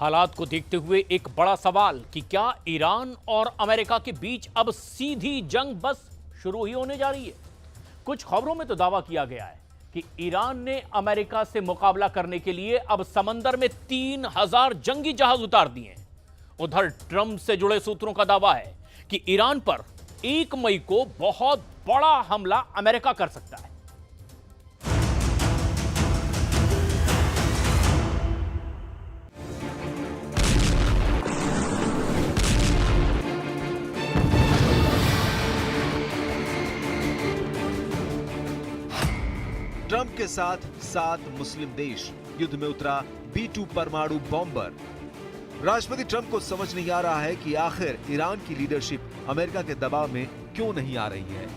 हालात को देखते हुए एक बड़ा सवाल कि क्या ईरान और अमेरिका के बीच अब सीधी जंग बस शुरू ही होने जा रही है। कुछ खबरों में तो दावा किया गया है कि ईरान ने अमेरिका से मुकाबला करने के लिए अब समंदर में 3000 जंगी जहाज उतार दिए हैं। उधर ट्रंप से जुड़े सूत्रों का दावा है कि ईरान पर 1 मई को बहुत बड़ा हमला अमेरिका कर सकता है। ट्रंप के साथ 7 मुस्लिम देश, युद्ध में उतरा B-2 परमाणु बॉम्बर। राष्ट्रपति ट्रंप को समझ नहीं आ रहा है कि आखिर ईरान की लीडरशिप अमेरिका के दबाव में क्यों नहीं आ रही है।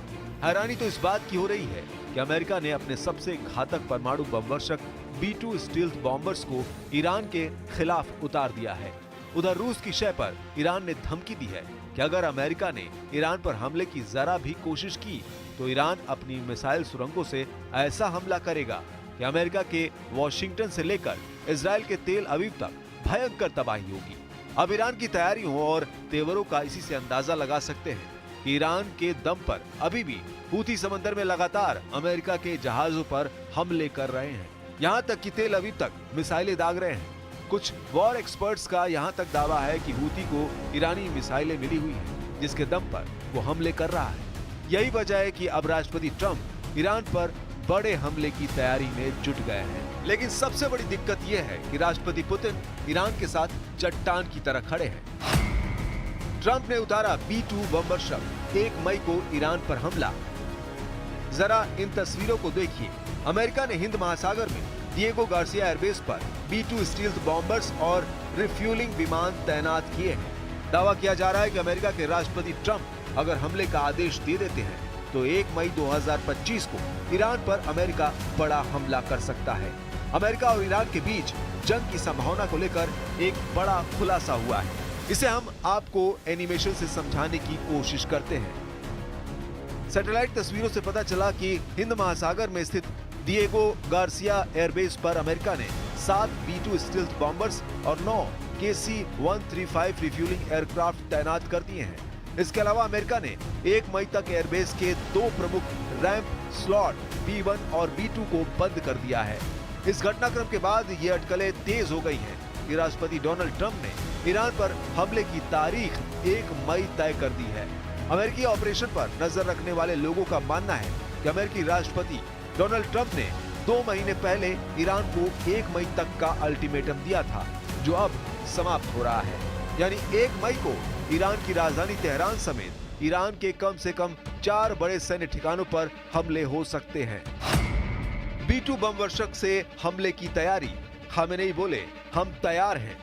हैरानी तो इस बात की हो रही है कि अमेरिका ने अपने सबसे घातक परमाणु बमवर्षक B-2 स्टील्थ बॉम्बर्स को ईरान के खिलाफ उतार दिया है। उधर रूस की शय पर ईरान ने धमकी दी है कि अगर अमेरिका ने ईरान पर हमले की जरा भी कोशिश की तो ईरान अपनी मिसाइल सुरंगों से ऐसा हमला करेगा कि अमेरिका के वॉशिंगटन से लेकर इजराइल के तेल अवीव तक भयंकर तबाही होगी। अब ईरान की तैयारियों और तेवरों का इसी से अंदाजा लगा सकते हैं कि ईरान के दम पर अभी भी हूथी समंदर में लगातार अमेरिका के जहाजों पर हमले कर रहे हैं। यहाँ तक कि तेल अवीव तक मिसाइलें दाग रहे हैं। कुछ वॉर एक्सपर्ट्स का यहाँ तक दावा है कि हूथी को ईरानी मिसाइलें मिली हुई हैं, जिसके दम पर वो हमले कर रहा है। यही वजह है कि अब राष्ट्रपति ट्रंप ईरान पर बड़े हमले की तैयारी में जुट गए हैं। लेकिन सबसे बड़ी दिक्कत यह है कि राष्ट्रपति पुतिन ईरान के साथ चट्टान की तरह खड़े हैं। ट्रंप ने उतारा B-2 बमवर्षक 1 मई को ईरान पर हमला। जरा इन तस्वीरों को देखिए। अमेरिका ने हिंद महासागर में डिएगो गार्सिया एयरबेस पर B-2 स्टील्थ बॉम्बर्स और रिफ्यूलिंग विमान तैनात किए हैं। दावा किया जा रहा है कि अमेरिका के राष्ट्रपति ट्रंप अगर हमले का आदेश दे देते हैं तो 1 मई 2025 को ईरान पर अमेरिका बड़ा हमला कर सकता है। अमेरिका और ईरान के बीच जंग की संभावना को लेकर एक बड़ा खुलासा हुआ है। इसे हम आपको एनिमेशन से समझाने की कोशिश करते हैं। सैटेलाइट तस्वीरों से पता चला कि हिंद महासागर में स्थित डिएगो गार्सिया एयरबेस पर अमेरिका ने 7 B-2 स्टील्थ बॉम्बर्स और 9 KC-135 रिफ्यूलिंग एयरक्राफ्ट तैनात कर दिए हैं। इसके अलावा अमेरिका ने 1 मई तक एयरबेस के 2 प्रमुख रैंप स्लॉट B-1 और B-2 को बंद कर दिया है। इस घटनाक्रम के बाद ये अटकलें तेज हो गई हैं कि राष्ट्रपति डोनाल्ड ट्रंप ने ईरान पर हमले की तारीख 1 मई तय कर दी है। अमेरिकी ऑपरेशन पर नजर रखने वाले लोगों का मानना है कि अमेरिकी राष्ट्रपति डोनाल्ड ट्रंप ने 2 महीने पहले ईरान को 1 मई तक का अल्टीमेटम दिया था, जो अब समाप्त हो रहा है। यानी 1 मई को ईरान की राजधानी तेहरान समेत ईरान के कम से कम 4 बड़े सैन्य ठिकानों पर हमले हो सकते हैं। B-2 बमवर्षक से हमले की तैयारी। खामेनेई बोले, हम तैयार हैं।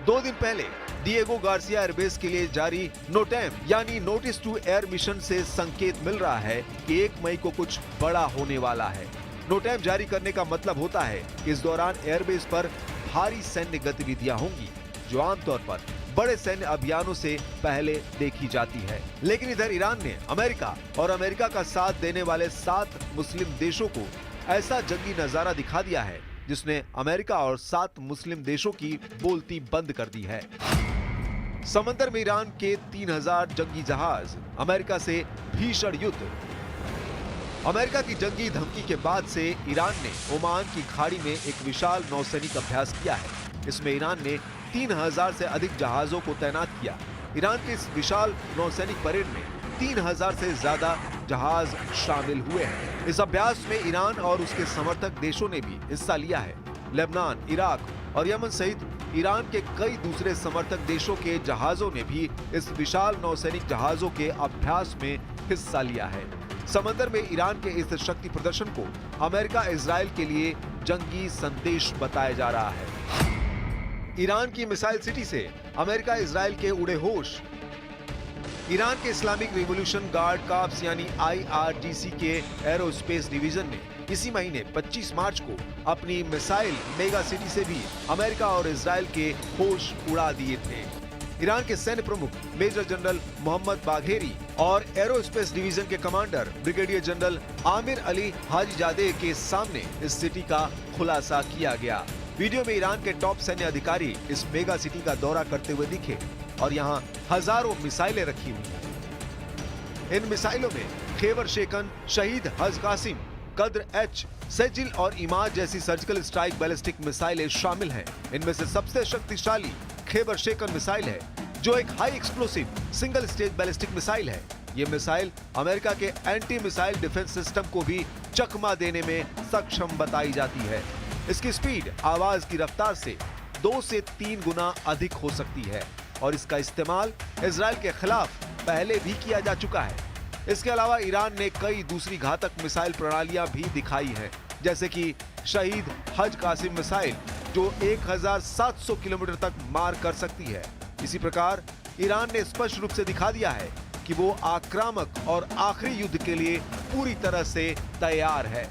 2 दिन पहले डिएगो गार्सिया एयरबेस के लिए जारी नोटैम यानी नोटिस टू एयर मिशन से संकेत मिल रहा है कि 1 मई को कुछ बड़ा होने वाला है। नोटैम जारी करने का मतलब होता है कि इस दौरान एयरबेस पर भारी सैन्य गतिविधियां होंगी, जो आमतौर पर बड़े सैन्य अभियानों से पहले देखी जाती है। लेकिन इधर ईरान ने अमेरिका और अमेरिका का साथ देने वाले 7 मुस्लिम देशों को ऐसा जंगी नजारा दिखा दिया है जिसने अमेरिका और 7 मुस्लिम देशों की बोलती बंद कर दी है। समंदर में ईरान के 3000 जंगी जहाज, अमेरिका से भीषण युद्ध। अमेरिका की जंगी धमकी के बाद से ईरान ने ओमान की खाड़ी में एक विशाल नौसैनिक अभ्यास किया है। इसमें ईरान ने 3000 से अधिक जहाजों को तैनात किया। ईरान के इस विशाल नौसैनिक परेड में 3000 से ज्यादा जहाज शामिल हुए हैं। इस अभ्यास में ईरान और उसके समर्थक देशों ने भी हिस्सा लिया है। लेबनान, इराक और यमन सहित ईरान के कई दूसरे समर्थक देशों के जहाजों ने भी इस विशाल नौसैनिक जहाजों के अभ्यास में हिस्सा लिया है। समंदर में ईरान के इस शक्ति प्रदर्शन को अमेरिका इजराइल के लिए जंगी संदेश बताया जा रहा है। ईरान की मिसाइल सिटी से अमेरिका इजराइल के उड़े होश। ईरान के इस्लामिक रिवॉल्यूशन गार्ड कॉर्प्स यानी IRGC के एरोस्पेस डिवीजन ने इसी महीने 25 मार्च को अपनी मिसाइल मेगा सिटी से भी अमेरिका और इजराइल के होश उड़ा दिए थे। ईरान के सैन्य प्रमुख मेजर जनरल मोहम्मद बाघेरी और एरोस्पेस डिवीजन के commander brigadier general Amir Ali Hajizadeh के सामने इस सिटी का खुलासा किया गया। वीडियो में ईरान के टॉप सैन्य अधिकारी इस मेगा सिटी का दौरा करते हुए दिखे और यहाँ हजारों मिसाइलें रखी हुई हैं। इन मिसाइलों में खैबर शेकन, शहीद हज कासिम, कद्र एच, सेजिल और इमाद जैसी सर्जिकल स्ट्राइक बैलिस्टिक मिसाइलें शामिल हैं। इनमें से सबसे शक्तिशाली खैबर शेकन मिसाइल है, जो एक high explosive single stage ballistic missile है। ये मिसाइल अमेरिका के एंटी मिसाइल डिफेंस सिस्टम को भी चकमा देने में सक्षम बताई जाती है। इसकी स्पीड आवाज की रफ्तार से 2 से 3 गुना अधिक हो सकती है और इसका इस्तेमाल इजराइल के खिलाफ पहले भी किया जा चुका है। इसके अलावा ईरान ने कई दूसरी घातक मिसाइल प्रणालियां भी दिखाई हैं, जैसे कि शहीद हज कासिम मिसाइल, जो 1700 किलोमीटर तक मार कर सकती है। इसी प्रकार ईरान ने स्पष्ट रूप से दिखा दिया है कि वो आक्रामक और आखिरी युद्ध के लिए पूरी तरह से तैयार है।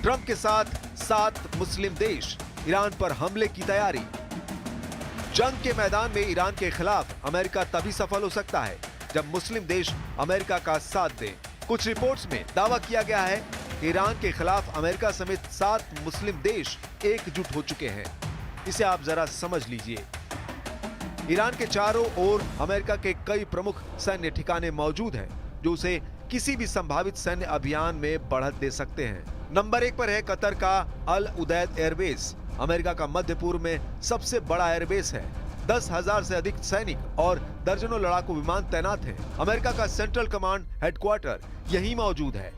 ट्रंप के साथ 7 मुस्लिम देश, ईरान पर हमले की तैयारी। जंग के मैदान में ईरान के खिलाफ अमेरिका तभी सफल हो सकता है जब मुस्लिम देश अमेरिका का साथ दें। कुछ रिपोर्ट्स में दावा किया गया है कि ईरान के खिलाफ अमेरिका समेत 7 मुस्लिम देश एकजुट हो चुके हैं। इसे आप जरा समझ लीजिए। ईरान के चारों ओर अमेरिका के कई प्रमुख सैन्य ठिकाने मौजूद हैं, जो उसे किसी भी संभावित सैन्य अभियान में बढ़त दे सकते हैं। नंबर 1 पर है कतर का अल उदैद एयरबेस। अमेरिका का मध्य पूर्व में सबसे बड़ा एयरबेस है। 10,000 से अधिक सैनिक और दर्जनों लड़ाकू विमान तैनात हैं। अमेरिका का सेंट्रल कमांड हेडक्वार्टर यहीं मौजूद है।